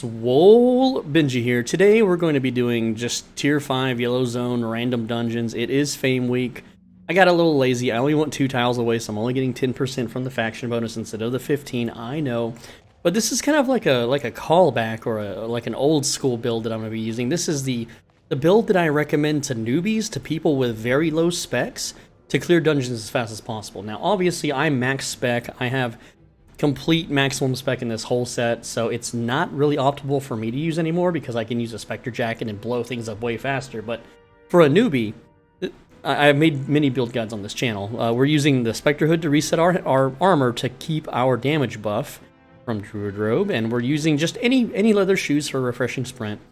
SwoleBenji here. Today we're going to be doing just tier 5 yellow zone random dungeons. It is Fame Week. I got a little lazy. I only want 2 tiles away, so I'm only getting 10% from the faction bonus instead of the 15. I know. But this is kind of like a callback or like an old school build that I'm going to be using. This is the build that I recommend to newbies, to people with very low specs, to clear dungeons as fast as possible. Now, obviously, I'm max spec. I have complete maximum spec in this whole set, so it's not really optimal for me to use anymore because I can use a Spectre Jacket and blow things up way faster. But for a newbie, I've made many build guides on this channel. We're using the Spectre Hood to reset our armor to keep our damage buff from Druid Robe, and we're using just any leather shoes for refreshing sprint.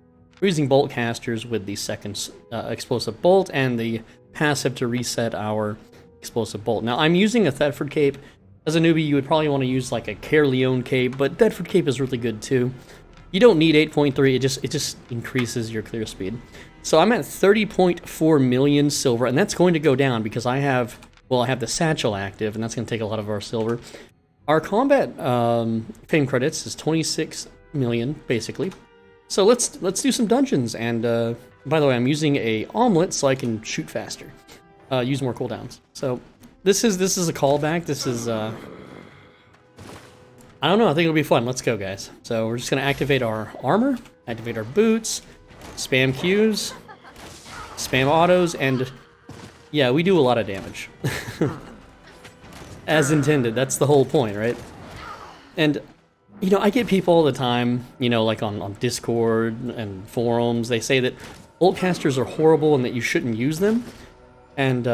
We're using boltcasters with the second explosive bolt and the passive to reset our explosive bolt. Now I'm using a Thetford cape. As a newbie, you would probably want to use like a Caerleon cape, but Thetford cape is really good too. You don't need 8.3, it just increases your clear speed. So I'm at 30.4 million silver, and that's going to go down because I have the satchel active, and that's going to take a lot of our silver. Our combat fame credits is 26 million, basically. So let's do some dungeons, and by the way, I'm using a omelet so I can shoot faster, use more cooldowns. So this is a callback. This is I don't know. I think it'll be fun. Let's go, guys. So we're just gonna activate our armor, activate our boots, spam Qs, spam autos, and yeah, we do a lot of damage. As intended. That's the whole point, right? And you know, I get people all the time, you know, like on Discord and forums, they say that boltcasters are horrible and that you shouldn't use them. And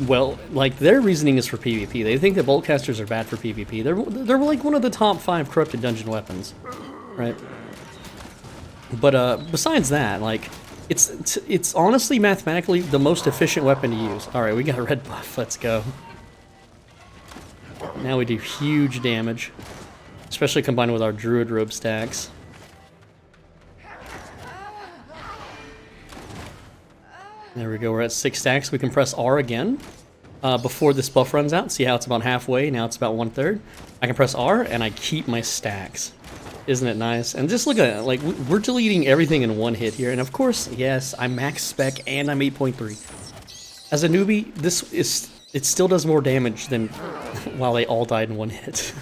well, like, their reasoning is for PvP. They think that boltcasters are bad for PvP. They're like one of the top 5 corrupted dungeon weapons, right? But besides that, like, it's honestly mathematically the most efficient weapon to use. All right, we got a red buff. Let's go. Now we do huge damage, especially combined with our Druid Robe stacks. There we go, we're at 6 stacks. We can press R again before this buff runs out. See how it's about halfway? Now it's about 1/3. I can press R and I keep my stacks. Isn't it nice? And just look at it, like, we're deleting everything in one hit here. And of course, yes, I'm max spec and I'm 8.3. As a newbie, it still does more damage than while they all died in one hit.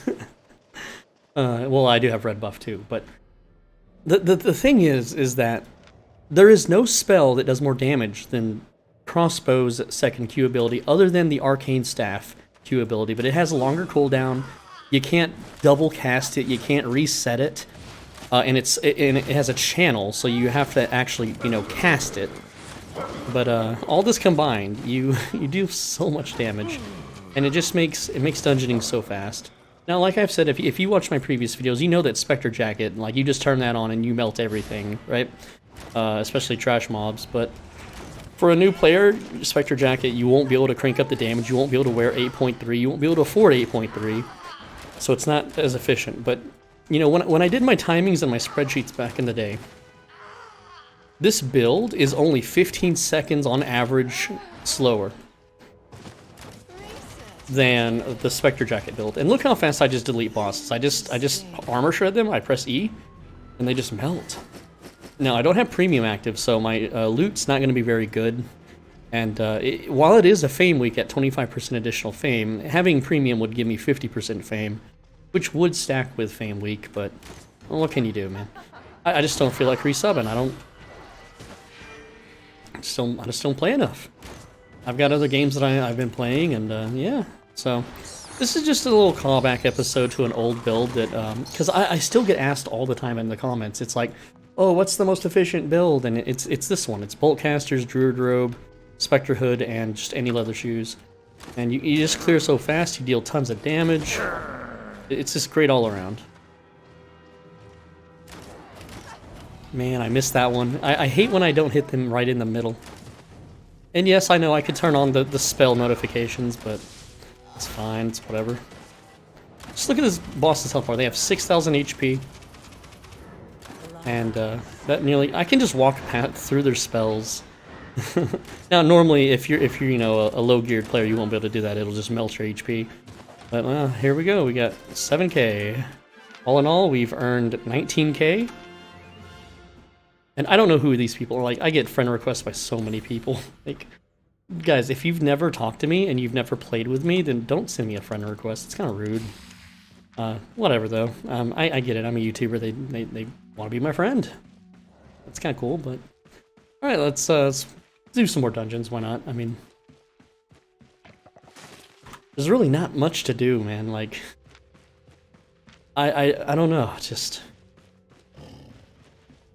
Well, I do have red buff too, but the thing is that there is no spell that does more damage than Crossbow's second Q ability, other than the Arcane Staff Q ability, but it has a longer cooldown. You can't double cast it, you can't reset it, and it has a channel, so you have to actually, you know, cast it. But all this combined, you do so much damage, and it just makes dungeoning so fast. Now, like I've said, if you watch my previous videos, you know that Spectre Jacket, like, you just turn that on and you melt everything, right? Especially trash mobs. But for a new player, Spectre Jacket, you won't be able to crank up the damage, you won't be able to wear 8.3, you won't be able to afford 8.3, so it's not as efficient. But, you know, when I did my timings and my spreadsheets back in the day, this build is only 15 seconds on average slower than the Spectre Jacket build. And look how fast I just delete bosses. I just armor shred them, I press E, and they just melt. Now, I don't have premium active, so my loot's not going to be very good. And while it is a fame week at 25% additional fame, having premium would give me 50% fame, which would stack with fame week, but well, what can you do, man? I just don't feel like resubbing. I just don't play enough. I've got other games that I've been playing, and yeah. So this is just a little callback episode to an old build that, because I still get asked all the time in the comments. It's like, oh, what's the most efficient build? And it's this one. It's boltcasters, Druid Robe, Spectre Hood, and just any leather shoes. And you just clear so fast. You deal tons of damage. It's just great all around. Man, I missed that one. I hate when I don't hit them right in the middle. And yes, I know I could turn on the spell notifications, but it's fine, it's whatever. Just look at this boss's health bar. They have 6,000 HP. And that nearly... I can just walk through their spells. Now, normally, if you're you know, a low-geared player, you won't be able to do that. It'll just melt your HP. But, here we go. We got 7k. All in all, we've earned 19k. And I don't know who these people are. Like, I get friend requests by so many people. Like, guys, if you've never talked to me and you've never played with me, then don't send me a friend request. It's kind of rude. Whatever, though. I get it. I'm a YouTuber. They want to be my friend. That's kind of cool, but... Alright, let's do some more dungeons. Why not? I mean... There's really not much to do, man. Like... I don't know. Just...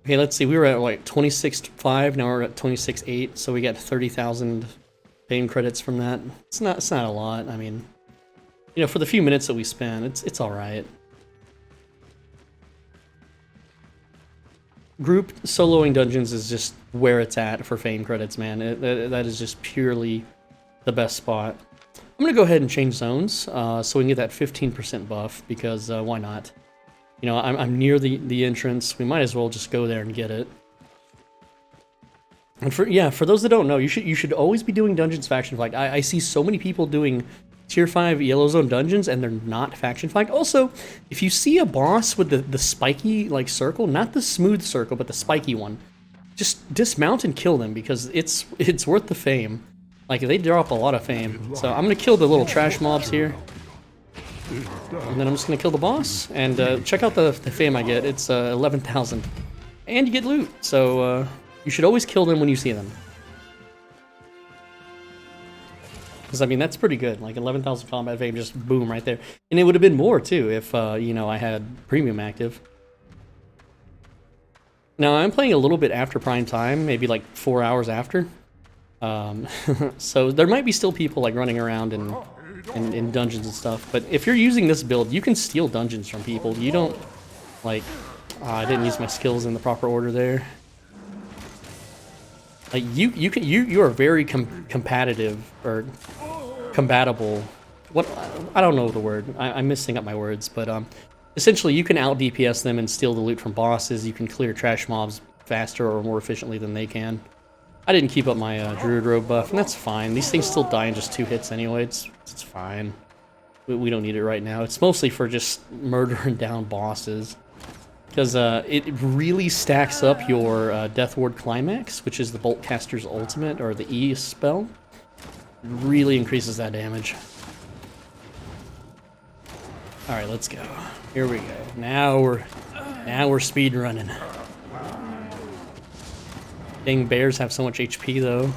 Okay, let's see. We were at like 26.5. Now we're at 26.8. So we got 30,000 fame credits from that. It's not a lot. I mean, you know, for the few minutes that we spent, it's all right. Group soloing dungeons is just where it's at for fame credits, man. That is just purely the best spot. I'm gonna go ahead and change zones so we can get that 15% buff because why not? You know, I'm near the entrance. We might as well just go there and get it. And for those that don't know, you should always be doing dungeons faction flagged. I see so many people doing tier 5 yellow zone dungeons and they're not faction flagged. Also, if you see a boss with the spiky like circle, not the smooth circle, but the spiky one, just dismount and kill them because it's worth the fame. Like they drop a lot of fame. So I'm gonna kill the little trash mobs here. And then I'm just going to kill the boss, and check out the fame I get. It's 11,000. And you get loot, so you should always kill them when you see them. Because, I mean, that's pretty good. Like, 11,000 combat fame, just boom, right there. And it would have been more, too, if, you know, I had premium active. Now, I'm playing a little bit after prime time, maybe like 4 hours after. So there might be still people, like, running around and... in dungeons and stuff, but if you're using this build, you can steal dungeons from people. You don't, like, I didn't use my skills in the proper order there. Like, you are very competitive, or compatible. What, I don't know the word. I'm messing up my words, but, essentially you can out DPS them and steal the loot from bosses. You can clear trash mobs faster or more efficiently than they can. I didn't keep up my Druid Robe buff, and that's fine. These things still die in just 2 hits anyway. It's fine. We don't need it right now. It's mostly for just murdering down bosses. Because it really stacks up your Death Ward Climax, which is the Boltcaster's ultimate, or the E spell. It really increases that damage. Alright, let's go. Here we go. Now we're speed running. Dang, bears have so much HP though.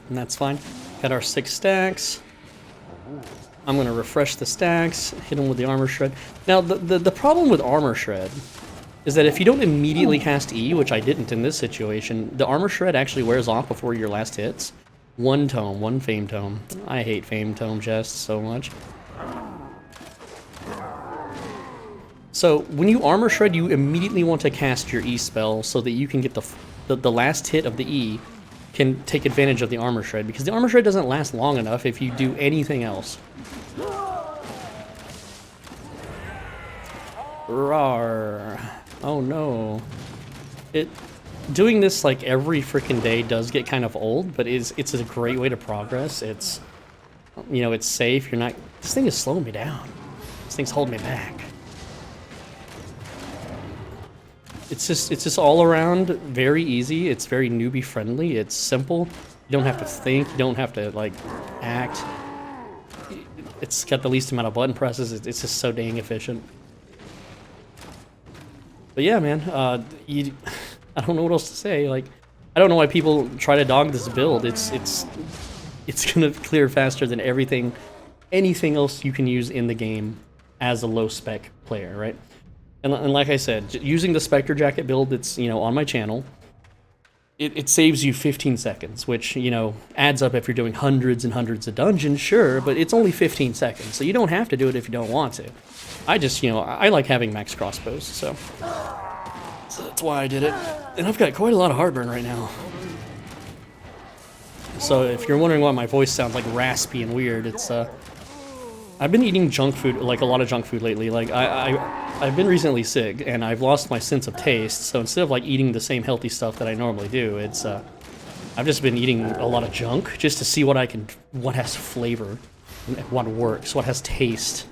And that's fine. Got our 6 stacks. I'm gonna refresh the stacks, hit them with the armor shred. Now the problem with armor shred is that if you don't immediately cast E, which I didn't in this situation, the armor shred actually wears off before your last hits. 1 tome, 1 fame tome. I hate fame tome chests so much. So when you armor shred, you immediately want to cast your E spell so that you can get the last hit of the E can take advantage of the armor shred, because the armor shred doesn't last long enough if you do anything else. Rawr. Oh no. Doing this like every freaking day does get kind of old, but it's a great way to progress. It's, you know, it's safe. You're not. This thing is slowing me down. This thing's holding me back. It's just all around very easy. It's very newbie friendly. It's simple. You don't have to think. You don't have to like act. It's got the least amount of button presses. It's just so dang efficient. But yeah, man, I don't know what else to say. Like, I don't know why people try to dog this build. It's gonna clear faster than anything else you can use in the game as a low spec player, right? And like I said, using the Spectre Jacket build that's, you know, on my channel, it saves you 15 seconds, which, you know, adds up if you're doing hundreds and hundreds of dungeons, sure, but it's only 15 seconds, so you don't have to do it if you don't want to. I just, you know, I like having max crossbows, so that's why I did it. And I've got quite a lot of heartburn right now. So if you're wondering why my voice sounds like raspy and weird, it's, I've been eating junk food, like a lot of junk food lately. Like, I've been recently sick, and I've lost my sense of taste, so instead of, like, eating the same healthy stuff that I normally do, it's, I've just been eating a lot of junk, just to see what has flavor, what works, what has taste.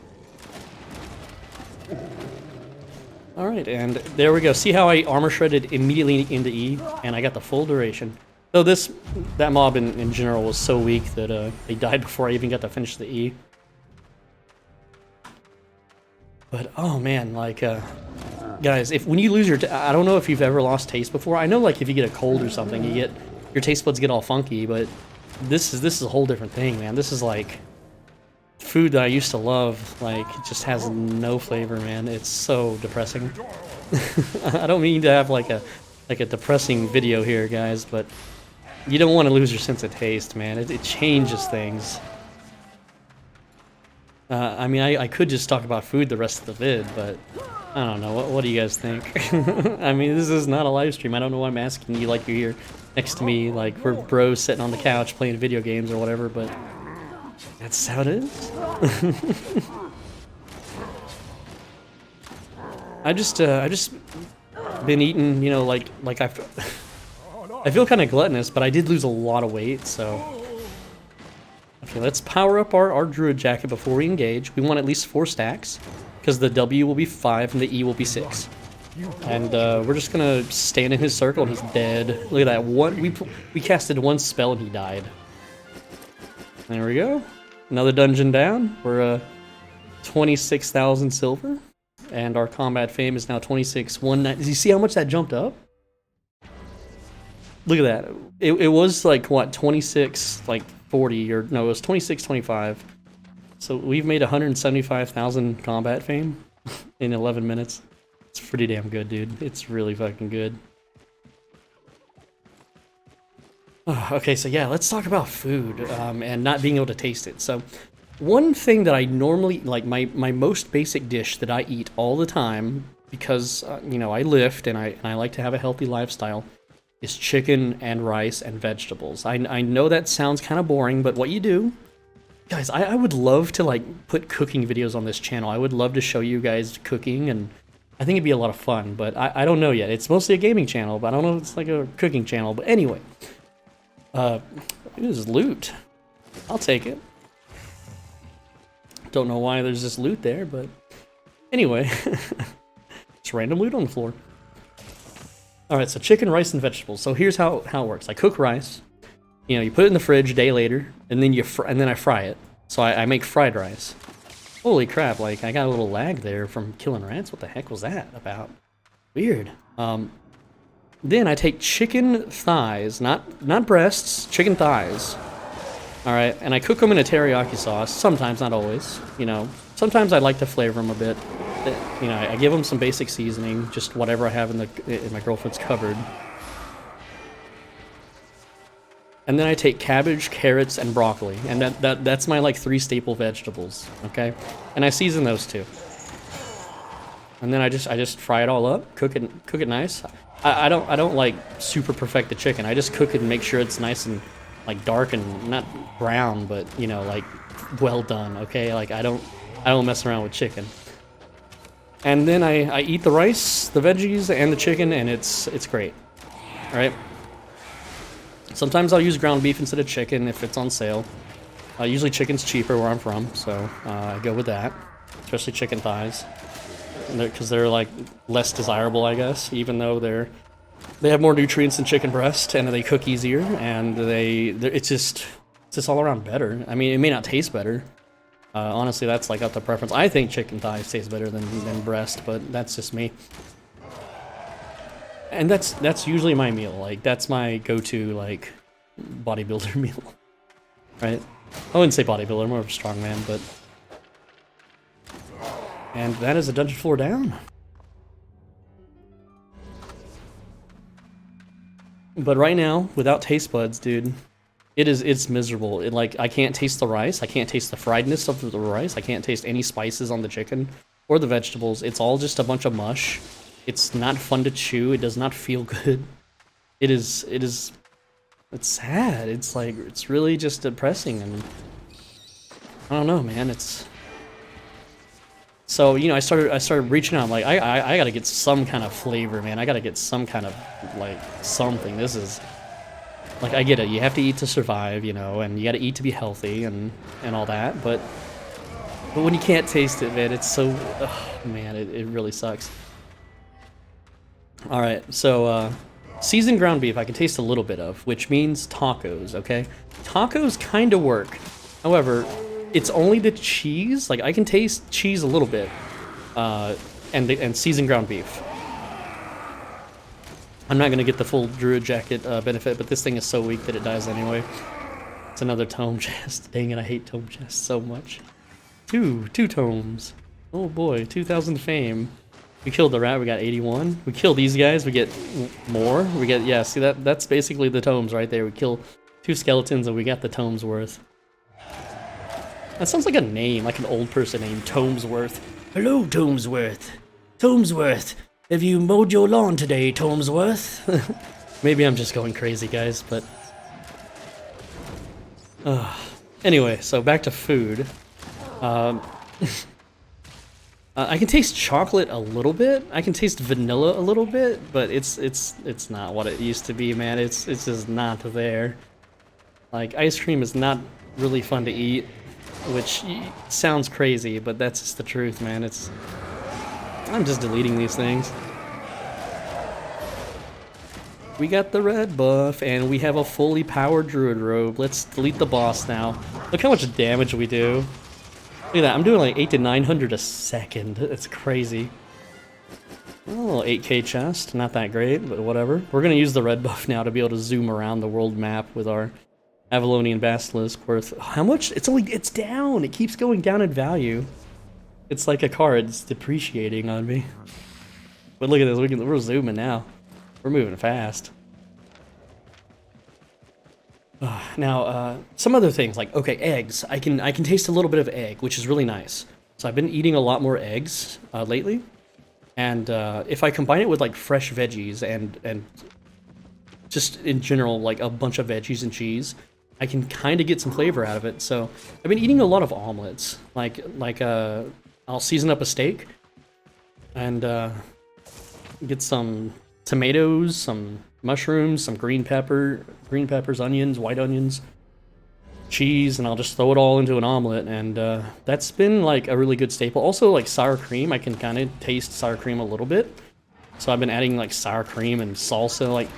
All right, and there we go. See how I armor shredded immediately into E, and I got the full duration. So that mob in general was so weak that they died before I even got to finish the E. But oh man, like guys, when you lose your, I don't know if you've ever lost taste before. I know like if you get a cold or something, your taste buds get all funky, but this is a whole different thing, man. This is like food that I used to love. Like it just has no flavor, man. It's so depressing. I don't mean to have like a depressing video here, guys, but you don't want to lose your sense of taste, man. It changes things. I mean, I could just talk about food the rest of the vid, but I don't know. What do you guys think? I mean, this is not a live stream. I don't know why I'm asking you like you're here next to me, like we're bros sitting on the couch playing video games or whatever, but that's how it is. I just been eating, you know, like I feel kind of gluttonous, but I did lose a lot of weight, so. Okay, let's power up our druid jacket before we engage. We want at least 4 stacks, because the W will be 5 and the E will be 6. And we're just gonna stand in his circle and he's dead. Look at that, we casted 1 spell and he died. There we go. Another dungeon down. We're 26,000 silver. And our combat fame is now 26,190. Did you see how much that jumped up? Look at that. It was like, what, 26, like 40, or no, it was 26.25. So we've made 175,000 combat fame in 11 minutes. It's pretty damn good, dude. It's really fucking good. Okay, so yeah, let's talk about food and not being able to taste it. So one thing that I normally, like my most basic dish that I eat all the time, because, you know, I lift and I like to have a healthy lifestyle, is chicken and rice and vegetables. I know that sounds kind of boring, but what you do, guys, I would love to like put cooking videos on this channel. I would love to show you guys cooking, and I think it'd be a lot of fun, but I don't know yet. It's mostly a gaming channel, but I don't know if it's like a cooking channel. But anyway, it is loot. I'll take it. Don't know why there's this loot there, but anyway, it's random loot on the floor. All right, so chicken, rice, and vegetables. So here's how it works. I cook rice. You know, you put it in the fridge a day later, and then I fry it. So I make fried rice. Holy crap! Like I got a little lag there from killing rats. What the heck was that about? Weird. Then I take chicken thighs, not breasts, chicken thighs. All right, and I cook them in a teriyaki sauce. Sometimes, not always. You know, sometimes I like to flavor them a bit. You know, I give them some basic seasoning, just whatever I have in my girlfriend's cupboard. And then I take cabbage, carrots, and broccoli, and that's my like 3 staple vegetables, okay? And I season those too. And then I just fry it all up, cook it nice. I don't like super perfect the chicken. I just cook it and make sure it's nice and like dark and not brown, but you know, like well done, okay? Like I don't mess around with chicken. And then I eat the rice, the veggies, and the chicken, and it's great. All right. Sometimes I'll use ground beef instead of chicken if it's on sale. Usually chicken's cheaper where I'm from, so I go with that. Especially chicken thighs, because they're like less desirable, I guess. Even though they have more nutrients than chicken breast, and they cook easier, and it's just all around better. I mean, it may not taste better. Honestly, that's like up to preference. I think chicken thighs taste better than breast, but that's just me. And that's usually my meal. Like that's my go-to like bodybuilder meal, right? I wouldn't say bodybuilder, more of a strongman, but. And that is a dungeon floor down. But right now, without taste buds, dude, it's miserable. Like I can't taste the rice. I can't taste the friedness of the rice. I can't taste any spices on the chicken or the vegetables. It's all just a bunch of mush. It's not fun to chew. It does not feel good. It's sad. It's like, it's really just depressing, and I don't know, man. So, you know, I started reaching out. I'm like, I gotta get some kind of flavor, man. I gotta get some kind of, like, something. This is, like, I get it. You have to eat to survive, you know, and you gotta eat to be healthy and all that, but when you can't taste it, man, it's so, man, it really sucks. Alright, so, seasoned ground beef I can taste a little bit of, which means tacos, okay? Tacos kinda work. However, it's only the cheese. Like, I can taste cheese a little bit, and seasoned ground beef. I'm not gonna get the full Druid Jacket benefit, but this thing is so weak that it dies anyway. It's another tome chest. Dang it, I hate tome chests so much. Two tomes. Oh boy, 2,000 fame. We killed the rat, we got 81. We kill these guys, we get more. We get, yeah, see that's basically the tomes right there. We kill 2 skeletons and we got the tomes worth. That sounds like a name, like an old person name, Tomesworth. Hello, Tomesworth. Tomesworth, have you mowed your lawn today, Tomesworth? Maybe I'm just going crazy, guys, but... Anyway, so back to food. I can taste chocolate a little bit. I can taste vanilla a little bit, but it's not what it used to be, man. It's just not there. Like, ice cream is not really fun to eat, which sounds crazy, but that's just the truth, man. I'm just deleting these things. We got the red buff, and we have a fully powered druid robe. Let's delete the boss now. Look how much damage we do. Look at that, I'm doing like 800 to 900 a second. It's crazy. A little 8k chest, not that great, but whatever. We're gonna use the red buff now to be able to zoom around the world map with our Avalonian Basilisk worth... How much? It's down! It keeps going down in value. It's like a card, it's depreciating on me. But look at this, we're zooming now. We're moving fast. Now, some other things, like, okay, eggs. I can taste a little bit of egg, which is really nice. So I've been eating a lot more eggs lately. And if I combine it with, like, fresh veggies and just in general, like, a bunch of veggies and cheese, I can kind of get some flavor out of it. So I've been eating a lot of omelets. I'll season up a steak and get some tomatoes, some mushrooms, some green peppers, onions, white onions, cheese, and I'll just throw it all into an omelet, and that's been like a really good staple. Also, like sour cream, I can kind of taste sour cream a little bit, so I've been adding like sour cream and salsa. Like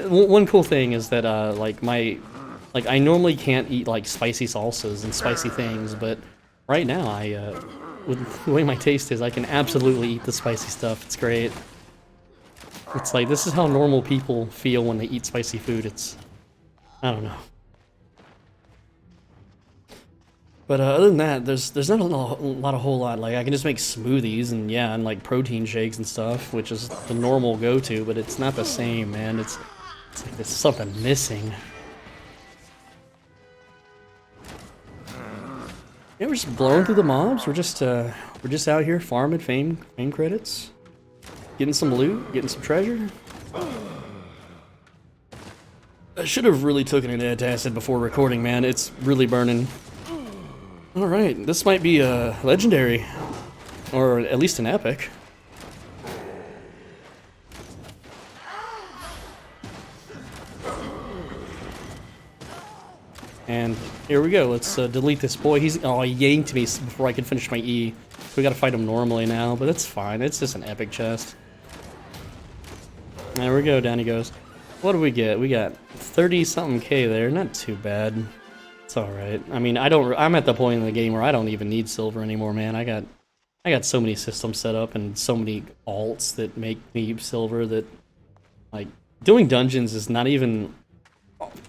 one cool thing is that I normally can't eat like spicy salsas and spicy things, but right now with the way my taste is, I can absolutely eat the spicy stuff. It's great. It's like, this is how normal people feel when they eat spicy food. I don't know. But other than that, there's not a whole lot. Like, I can just make smoothies and like protein shakes and stuff, which is the normal go-to, but it's not the same, man. It's like there's something missing. Yeah, we're just blowing through the mobs. We're just out here farming fame credits. Getting some loot, getting some treasure. I should have really taken an antacid before recording, man. It's really burning. Alright, this might be a legendary. Or at least an epic. And here we go, let's delete this boy. He yanked me before I could finish my E. We gotta fight him normally now, but that's fine. It's just an epic chest. There we go, down he goes. What do we get? We got 30-something K there, not too bad. It's alright. I mean, I'm at the point in the game where I don't even need silver anymore, man. I got so many systems set up and so many alts that make me silver that, like, doing dungeons is not even...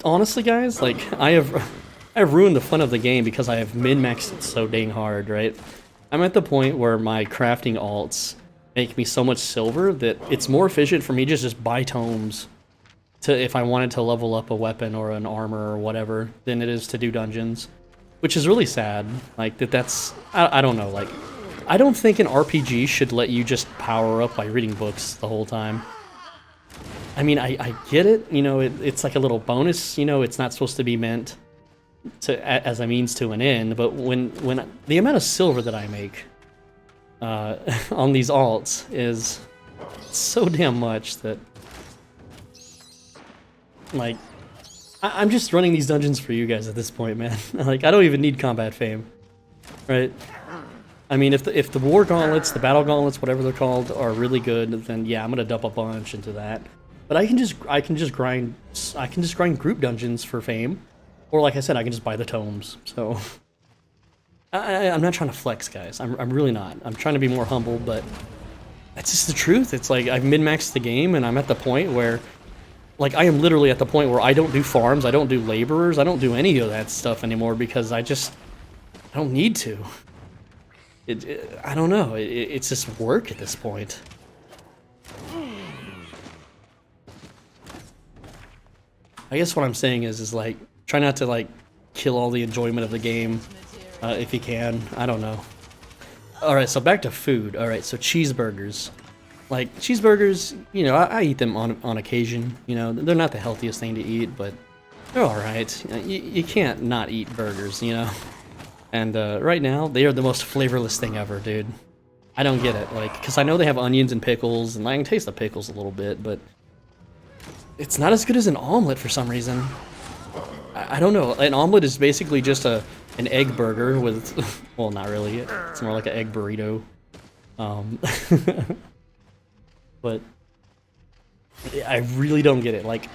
Honestly, guys, like, I've ruined the fun of the game because I have min-maxed it so dang hard, right? I'm at the point where my crafting alts make me so much silver that it's more efficient for me to just buy tomes if I wanted to level up a weapon or an armor or whatever than it is to do dungeons, which is really sad. Like, that's I don't know, like, I don't think an RPG should let you just power up by reading books the whole time. I mean, I get it, you know, it's like a little bonus, you know, it's not supposed to be meant as a means to an end, but when the amount of silver that I make on these alts is so damn much that, like, I'm just running these dungeons for you guys at this point, man. Like, I don't even need combat fame, right? I mean, if the war gauntlets, the battle gauntlets, whatever they're called, are really good, then yeah, I'm gonna dump a bunch into that. But I can just grind group dungeons for fame, or like I said, I can just buy the tomes. So I'm not trying to flex, guys. I'm really not. I'm trying to be more humble, but that's just the truth. It's like I've min-maxed the game, and I'm at the point where, like, I am literally at the point where I don't do farms, I don't do laborers, I don't do any of that stuff anymore because I don't need to. I don't know. It's just work at this point. I guess what I'm saying is like, try not to like kill all the enjoyment of the game if you can. I don't know. All right, so back to food. All right, so cheeseburgers. Like cheeseburgers, you know, I eat them on occasion. You know, they're not the healthiest thing to eat, but they're all right. You can't not eat burgers, you know. And right now, they are the most flavorless thing ever, dude. I don't get it, like, because I know they have onions and pickles, and I can taste the pickles a little bit, but it's not as good as an omelet for some reason. I don't know. An omelet is basically just an egg burger with, well, not really. It's more like an egg burrito. But I really don't get it. Like,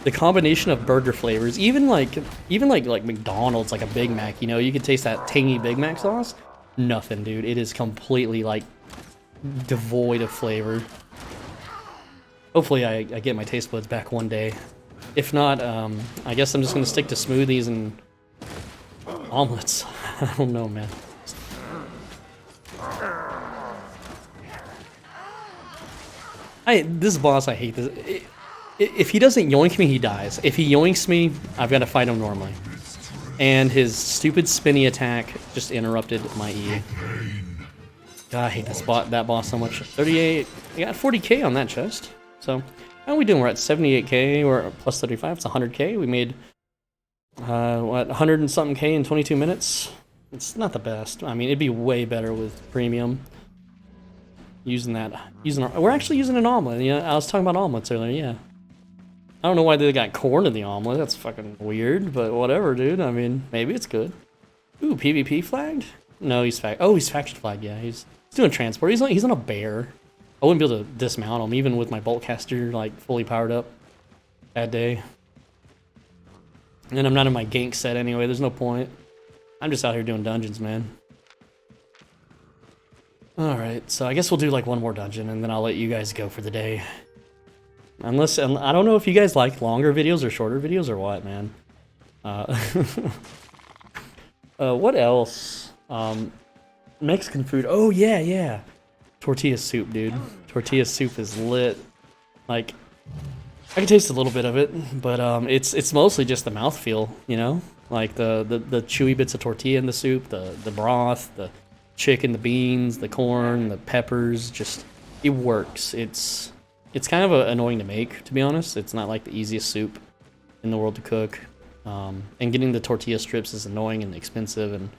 the combination of burger flavors, even like McDonald's, like a Big Mac, you know, you can taste that tangy Big Mac sauce. Nothing, dude. It is completely like devoid of flavor. Hopefully I get my taste buds back one day. If not, I guess I'm just gonna stick to smoothies and omelets. I don't know, man. This boss, I hate this. If he doesn't yoink me, he dies. If he yoinks me, I've got to fight him normally. And his stupid spinny attack just interrupted my E. God, I hate that boss so much. 38, I got 40k on that chest. So, how are we doing? We're at 78k, we're plus 35, it's 100k. We made, what, 100 and something k in 22 minutes? It's not the best. I mean, it'd be way better with premium. We're actually using an omelet. You know, I was talking about omelets earlier, yeah. I don't know why they got corn in the omelet. That's fucking weird, but whatever, dude. I mean, maybe it's good. Ooh, PvP flagged? No, he's faction flagged, yeah. He's doing transport. He's on a bear. I wouldn't be able to dismount him, even with my boltcaster, like, fully powered up. Bad day. And I'm not in my gank set anyway. There's no point. I'm just out here doing dungeons, man. Alright, so I guess we'll do, like, one more dungeon, and then I'll let you guys go for the day. Unless, I don't know if you guys like longer videos or shorter videos or what, man. What else? Mexican food. Oh, yeah. Tortilla soup, dude. Tortilla soup is lit. Like, I can taste a little bit of it, but it's mostly just the mouthfeel, you know? Like the chewy bits of tortilla in the soup, the broth, the chicken, the beans, the corn, the peppers, just, it works. It's kind of annoying to make, to be honest. It's not like the easiest soup in the world to cook. And getting the tortilla strips is annoying and expensive. And,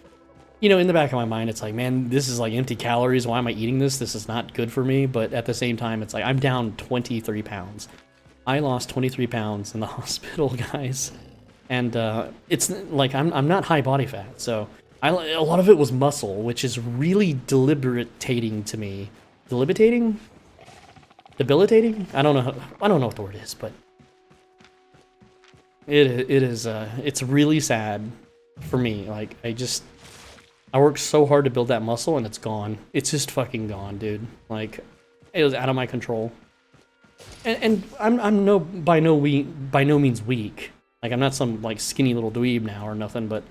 you know, in the back of my mind, it's like, man, this is like empty calories. Why am I eating this? This is not good for me. But at the same time, it's like, I'm down 23 pounds. I lost 23 pounds in the hospital, guys. And it's like, I'm not high body fat. So a lot of it was muscle, which is really debilitating to me. Debilitating? I don't know what the word is, but it's really sad for me. Like, I worked so hard to build that muscle and it's gone. It's just fucking gone, dude. Like, it was out of my control. And I'm by no means weak. Like, I'm not some like skinny little dweeb now or nothing, but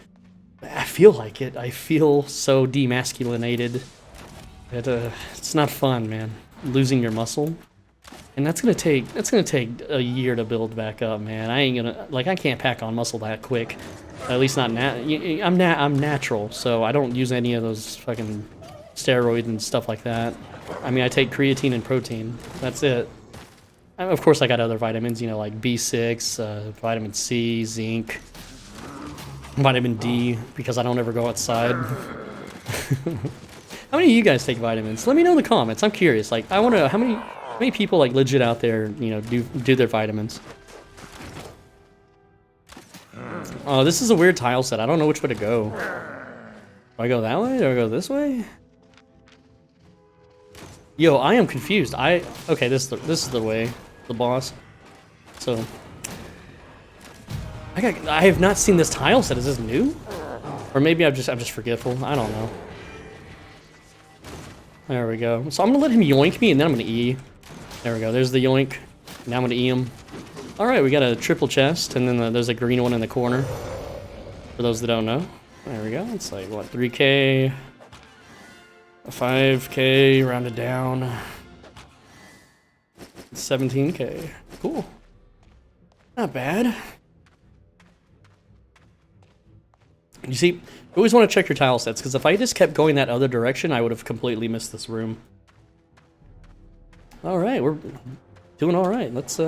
I feel like it. I feel so demasculinated. It's not fun, man. Losing your muscle. And that's gonna take a year to build back up, man. I can't pack on muscle that quick. At least not I'm natural, so I don't use any of those fucking steroids and stuff like that. I mean, I take creatine and protein. That's it. Of course, I got other vitamins, you know, like B6, vitamin C, zinc, vitamin D, because I don't ever go outside. How many of you guys take vitamins? Let me know in the comments. I'm curious. Like, I want to know how many people like legit out there, you know, do their vitamins. Oh, this is a weird tile set. I don't know which way to go. Do I go that way? Do I go this way? Yo, I am confused. Okay, this is the way, the boss. So I have not seen this tile set. Is this new? Or maybe I'm just forgetful. I don't know. There we go. So I'm gonna let him yoink me, and then I'm gonna E. There we go. There's the yoink. Now I'm gonna E him. All right, we got a triple chest, and then there's a green one in the corner. For those that don't know. There we go. It's like what, 3K, 5K, rounded down. 17K. Cool. Not bad. You see, you always want to check your tile sets, because if I just kept going that other direction, I would have completely missed this room. Alright, we're doing alright. Let's,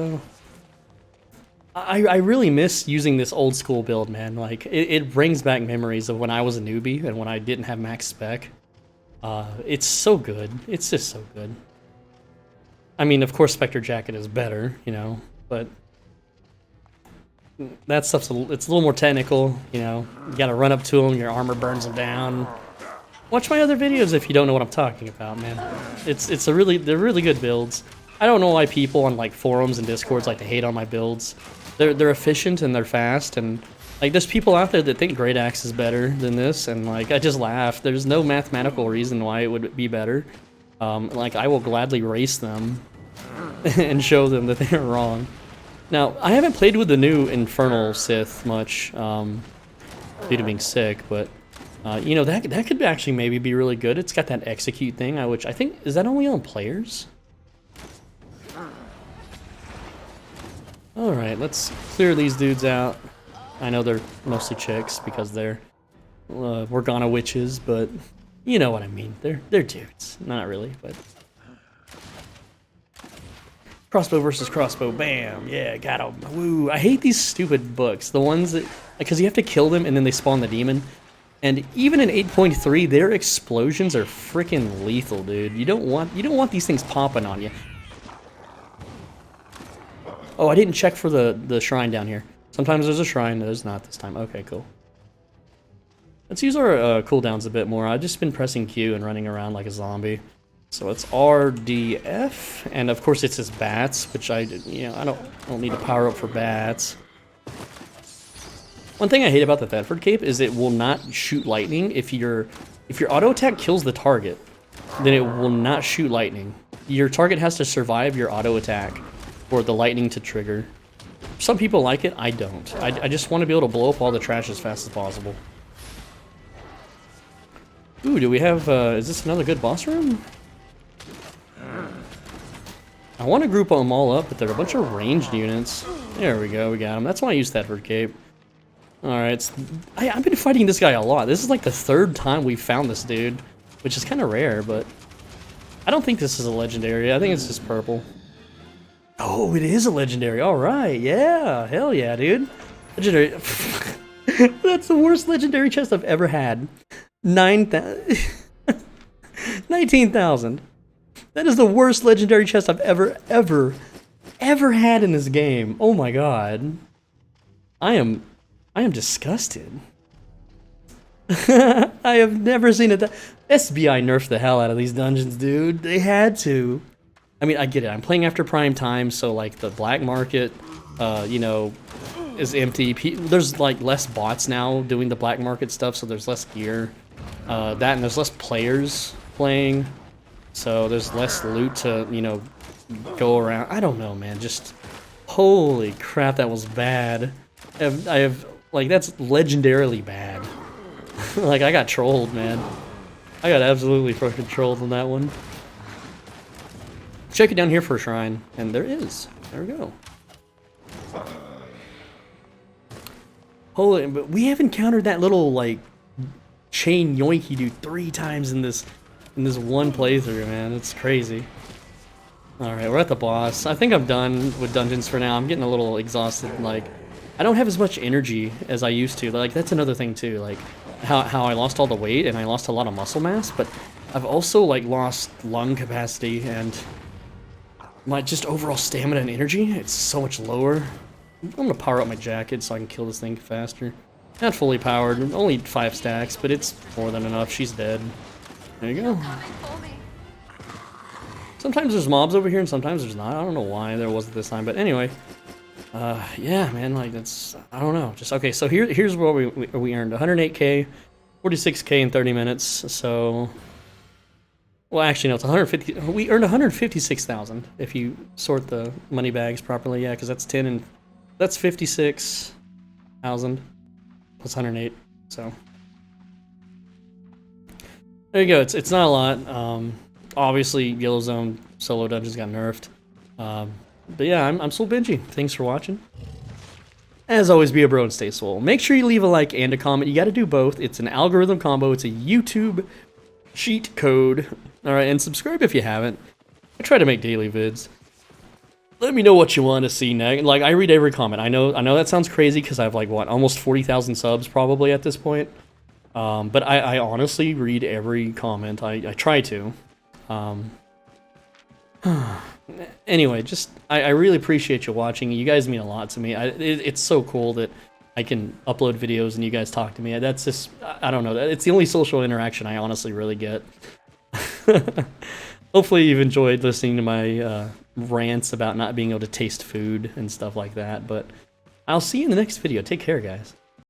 I really miss using this old school build, man. Like, it brings back memories of when I was a newbie and when I didn't have max spec. It's so good. It's just so good. I mean, of course, Spectre Jacket is better, you know, but that stuff's it's a little more technical, you know. You gotta run up to them, your armor burns them down. Watch my other videos if you don't know what I'm talking about, man. They're really good builds. I don't know why people on like forums and discords like to hate on my builds. They're efficient and they're fast, and like there's people out there that think Great Axe is better than this, and like I just laugh. There's no mathematical reason why it would be better. Like I will gladly race them and show them that they're wrong. Now, I haven't played with the new Infernal Sith much, due to being sick, but, you know, that could actually maybe be really good. It's got that execute thing, which I think, is that only on players? Alright, let's clear these dudes out. I know they're mostly chicks because they're Morgana witches, but you know what I mean. They're dudes. Not really, but... Crossbow versus crossbow, bam, yeah, got him, woo. I hate these stupid books, the ones that, because you have to kill them and then they spawn the demon. And even in 8.3, their explosions are freaking lethal, dude. You don't want these things popping on you. Oh, I didn't check for the shrine down here. Sometimes there's a shrine, there's not this time. Okay, cool. Let's use our cooldowns a bit more. I've just been pressing Q and running around like a zombie. So it's RDF, and of course it's his bats, which I don't need to power up for bats. One thing I hate about the Thetford cape is it will not shoot lightning. If your auto attack kills the target, then it will not shoot lightning. Your target has to survive your auto attack for the lightning to trigger. Some people like it, I don't. I just want to be able to blow up all the trash as fast as possible. Ooh, do we have, is this another good boss room? I want to group them all up, but they're a bunch of ranged units. There we go, we got them. That's why I use Thetford cape. Alright, I've been fighting this guy a lot. This is like the third time we've found this dude, which is kind of rare, but I don't think this is a legendary. I think it's just purple. Oh, it is a legendary. Alright, yeah. Hell yeah, dude. Legendary. That's the worst legendary chest I've ever had. 9,000. 19,000. That is the worst legendary chest I've ever had in this game. Oh my god. I am disgusted. I have never seen it. SBI nerfed the hell out of these dungeons, dude. They had to. I mean, I get it. I'm playing after prime time, so like the black market, you know, is empty. There's like less bots now doing the black market stuff, so there's less gear. That and there's less players playing. So there's less loot to, you know, go around. I don't know, man. Just, holy crap, that was bad. I have like, that's legendarily bad. Like, I got trolled, man. I got absolutely fucking trolled on that one. Check it down here for a shrine, and there is. There we go. Holy, but we have encountered that little, like, chain yoinky dude 3 times in this one playthrough, man. It's crazy. Alright, we're at the boss. I think I'm done with dungeons for now. I'm getting a little exhausted. Like, I don't have as much energy as I used to. Like, that's another thing, too. Like, how I lost all the weight and I lost a lot of muscle mass, but I've also, like, lost lung capacity and my just overall stamina and energy. It's so much lower. I'm gonna power up my jacket so I can kill this thing faster. Not fully powered, only 5 stacks, but it's more than enough. She's dead. There you go. Sometimes there's mobs over here, and sometimes there's not. I don't know why there wasn't this time, but anyway. Yeah, man, like, that's, I don't know. Just, okay, so here's what we earned. 108k, 46k in 30 minutes, so... Well, actually, no, it's 150. We earned 156,000 if you sort the money bags properly. Yeah, because that's 10 and that's 56,000 plus 108. So there you go. It's not a lot. Obviously, Yellow Zone solo dungeons got nerfed. But yeah, I'm SwoleBenji. Thanks for watching. As always, be a bro and stay swole. Make sure you leave a like and a comment. You got to do both. It's an algorithm combo. It's a YouTube cheat code. Alright, and subscribe if you haven't. I try to make daily vids. Let me know what you want to see next. Like, I read every comment. I know that sounds crazy because I have, like, what, almost 40,000 subs probably at this point. But I honestly read every comment. I try to. Anyway, just, I really appreciate you watching. You guys mean a lot to me. It's so cool that I can upload videos and you guys talk to me. That's just, I don't know. It's the only social interaction I honestly really get. Hopefully you've enjoyed listening to my rants about not being able to taste food and stuff like that, but I'll see you in the next video. Take care, guys.